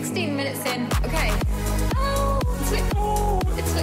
16 minutes in. Okay. Oh, it's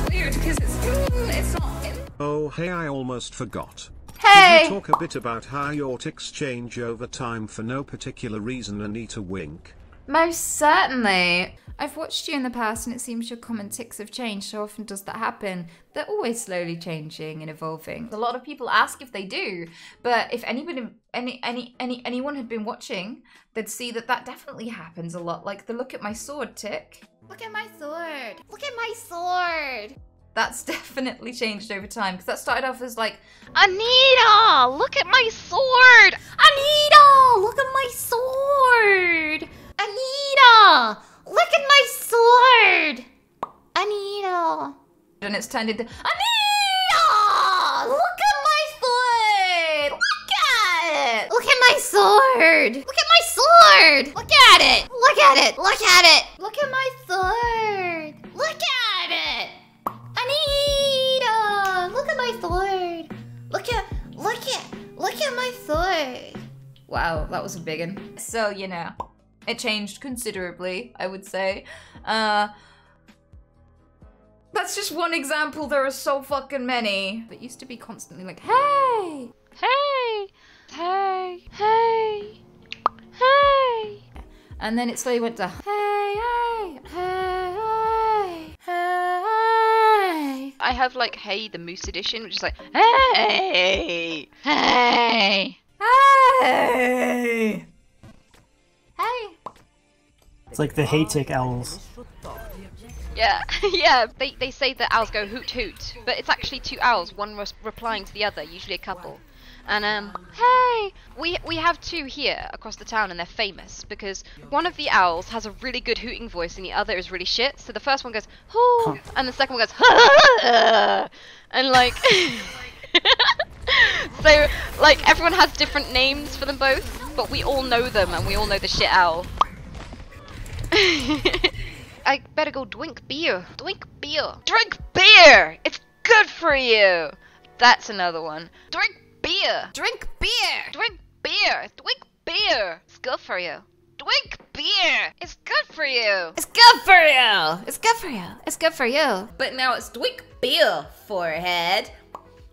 weird because it's not. Oh, hey, I almost forgot. Hey! Could you talk a bit about how your tics change over time for no particular reason, Anita wink? Most certainly. I've watched you in the past and it seems your common tics have changed. How often does that happen? They're always slowly changing and evolving. A lot of people ask if they do, but if anyone had been watching, they'd see that that definitely happens a lot. Like the look at my sword tic. Look at my sword. Look at my sword. That's definitely changed over time because that started off as like, Anita, look at my sword! Anita, look at my sword! Anita, look at my sword! Anita. And it's turned into, Anita, look at my sword! Look at it! Look at my sword! Look at my sword! Look at it! Look at it! Look at it! Look at my sword! Look at it! Anita! Look at my sword! Look at my sword! Wow, that was a big one. So, you know, it changed considerably, I would say. That's just one example, there are so fucking many. It used to be constantly like, hey! Hey! Hey! Hey! Hey! And then it slowly went to, hey, hey, hey, hey, hey. I have like Hey the Moose edition, which is like Hey! Hey! Hey! Hey! It's like the Hey Tic owls. Yeah, yeah, they say that owls go hoot hoot, but it's actually two owls, one replying to the other, usually a couple. And hey! We have two here across the town and they're famous because one of the owls has a really good hooting voice and the other is really shit. So the first one goes, hoo, and the second one goes, and like, so like everyone has different names for them both, but we all know them and we all know the shit owl. I better go drink beer. Drink beer. Drink beer! It's good for you! That's another one. Drink beer! Drink beer! Drink beer! Drink beer! It's good for you. Drink beer! It's good for you! It's good for you! It's good for you! It's good for you! But now it's drink beer, forehead.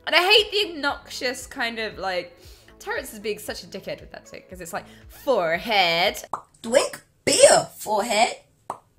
And I hate the obnoxious kind of like, Terrence is being such a dickhead with that thing, because it's like, forehead. Drink beer, forehead.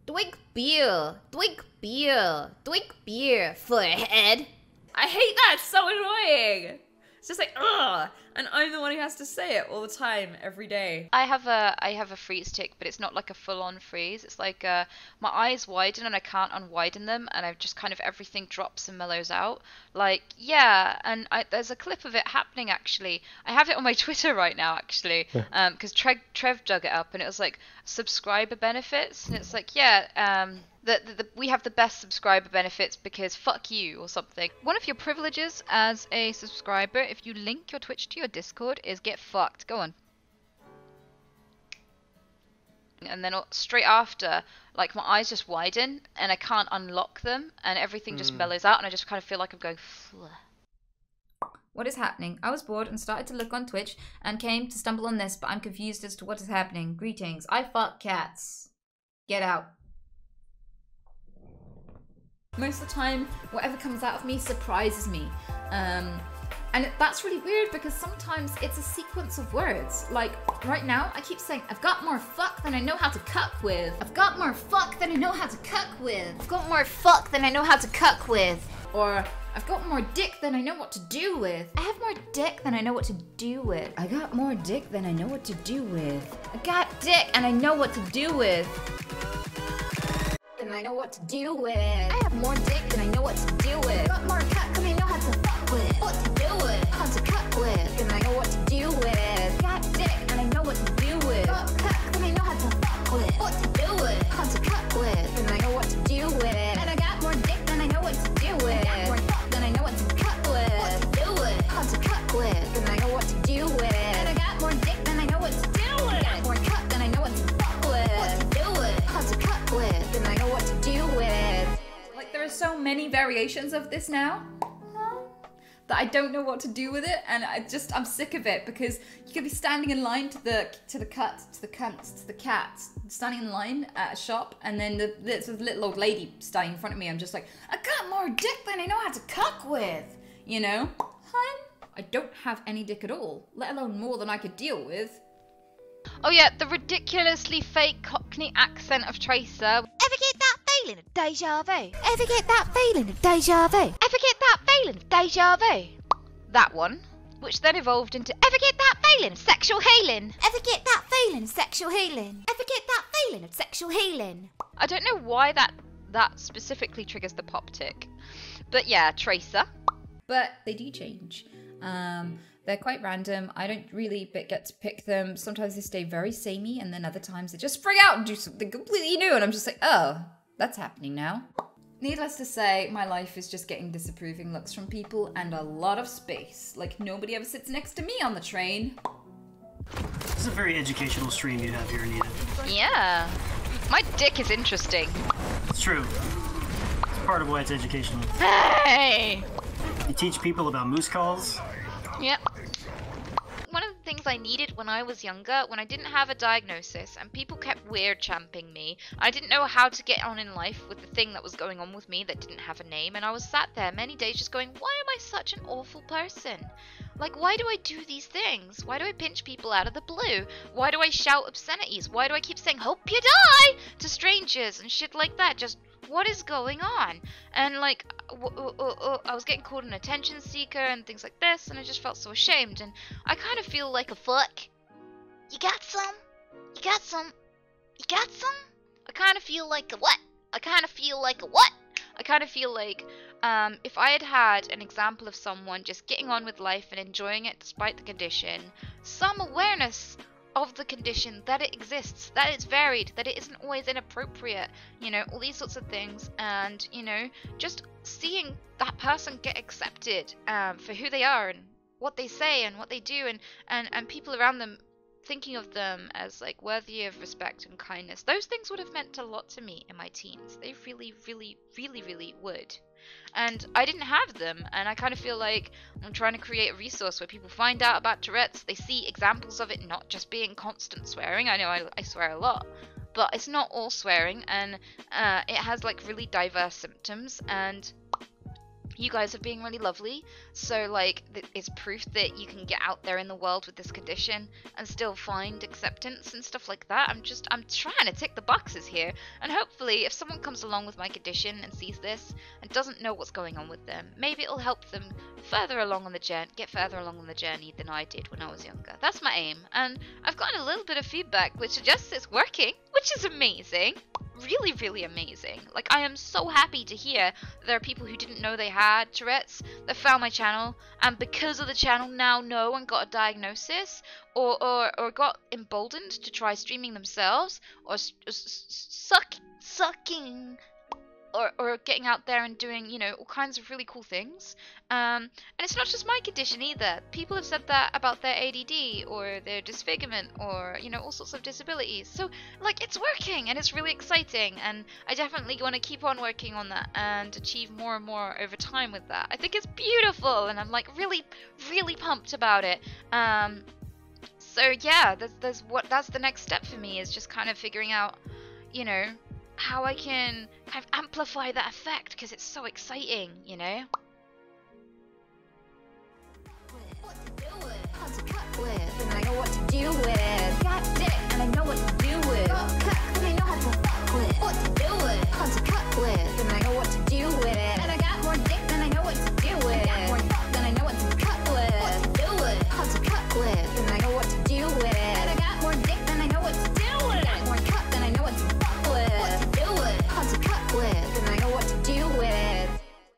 Drink beer, drink beer, drink beer, forehead. I hate that, it's so annoying. It's just like, ugh, and I'm the one who has to say it all the time, every day. I have a freeze tic, but it's not like a full-on freeze. It's like my eyes widen and I can't unwiden them, and I've just kind of everything drops and mellows out. Like, yeah, and there's a clip of it happening actually. I have it on my Twitter right now actually, because Trev dug it up, and it was like subscriber benefits, and it's like, yeah, we have the best subscriber benefits because fuck you or something. One of your privileges as a subscriber, if you link your Twitch to your Discord, is get fucked. Go on. And then straight after, like my eyes just widen and I can't unlock them and everything just mellows out and I just kind of feel like I'm going What is happening? I was bored and started to look on Twitch and came to stumble on this, but I'm confused as to what is happening. Greetings. I fuck cats. Get out. Most of the time, whatever comes out of me surprises me. And that's really weird because sometimes it's a sequence of words. Like, right now, I keep saying, I've got more fuck than I know how to cuck with. I've got more fuck than I know how to cuck with. I've got more fuck than I know how to cuck with. Or, I've got more dick than I know what to do with. I have more dick than I know what to do with. I got more dick than I know what to do with. I got dick and I know what to do with. And I know what to do with. I have more dick than I know what to do with. Got more cuck and I know how to fuck with. What to do with. How to cuck with. And I know what to do with. Got dick and I know what to do with. Got cuck and I know how to fuck with. What to do with. How to cuck with. And I know what to do with. And I got more dick than I know what to do with. I got more fuck than I know what to cuck with. What to do with. How to cuck with. And I know what to do with. And I got more dick than I know what to do with. I got more cuck than I know what to fuck with. What to do with. How to cuck with. And I know what to do with. Like, there are so many variations of this now. that I don't know what to do with it, and I'm sick of it, because you could be standing in line to the cat, standing in line at a shop, and then there's a little old lady standing in front of me. I'm just like, I got more dick than I know how to cook with, you know? Hun, I don't have any dick at all, let alone more than I could deal with. Oh yeah, the ridiculously fake Cockney accent of Tracer. Ever get that feeling of deja vu? Ever get that feeling of deja vu? Ever get that feeling of deja vu? That one, which then evolved into ever get that feeling of sexual healing? Ever get that feeling of sexual healing? Ever get that feeling of sexual healing? I don't know why that specifically triggers the pop tick. But yeah, Tracer. But they do change. They're quite random. I don't really get to pick them. Sometimes they stay very samey, and then other times they just spring out and do something completely new, and I'm just like, oh, that's happening now. Needless to say, my life is just getting disapproving looks from people and a lot of space. Like, nobody ever sits next to me on the train. This is a very educational stream you have here, Anita. Yeah. My dick is interesting. It's true. It's part of why it's educational. Hey! You teach people about moose calls. Yep. One of the things I needed when I was younger, when I didn't have a diagnosis and people kept weird champing me, I didn't know how to get on in life with the thing that was going on with me that didn't have a name, and I was sat there many days just going, why am I such an awful person? Like, why do I do these things? Why do I pinch people out of the blue? Why do I shout obscenities? Why do I keep saying, hope you die, to strangers and shit like that? Just, what is going on? And like, I was getting called an attention seeker and things like this, and I just felt so ashamed, and I kind of feel like a fuck. You got some? You got some? You got some? I kind of feel like a what? I kind of feel like a what? I kind of feel like if I had had an example of someone just getting on with life and enjoying it despite the condition, some awareness of the condition, that it exists, that it's varied, that it isn't always inappropriate, you know, all these sorts of things, and, you know, just seeing that person get accepted for who they are and what they say and what they do, and people around them thinking of them as like worthy of respect and kindness. Those things would have meant a lot to me in my teens. They really, really, really, really would. And I didn't have them, and I kind of feel like I'm trying to create a resource where people find out about Tourette's, they see examples of it not just being constant swearing. I know I swear a lot, but it's not all swearing, and it has like really diverse symptoms, and you guys are being really lovely, so like it's proof that you can get out there in the world with this condition and still find acceptance and stuff like that. I'm trying to tick the boxes here, and hopefully if someone comes along with my condition and sees this and doesn't know what's going on with them, maybe it'll help them further along on the journey, get further along on the journey than I did when I was younger. That's my aim, and I've gotten a little bit of feedback which suggests it's working, which is amazing. Really, really amazing. Like, I am so happy to hear there are people who didn't know they had Tourette's that found my channel, and because of the channel now know and got a diagnosis, or got emboldened to try streaming themselves, or sucking, or getting out there and doing, you know, all kinds of really cool things. And it's not just my condition either. People have said that about their ADD or their disfigurement, or, you know, all sorts of disabilities. So, like, it's working, and it's really exciting, and I definitely want to keep on working on that and achieve more and more over time with that. I think it's beautiful, and I'm like really, really pumped about it. So yeah, that's the next step for me, is just kind of figuring out, you know, how I can kind of amplify that effect, because it's so exciting, you know? What to do with, how to cut with, and I know what to do with.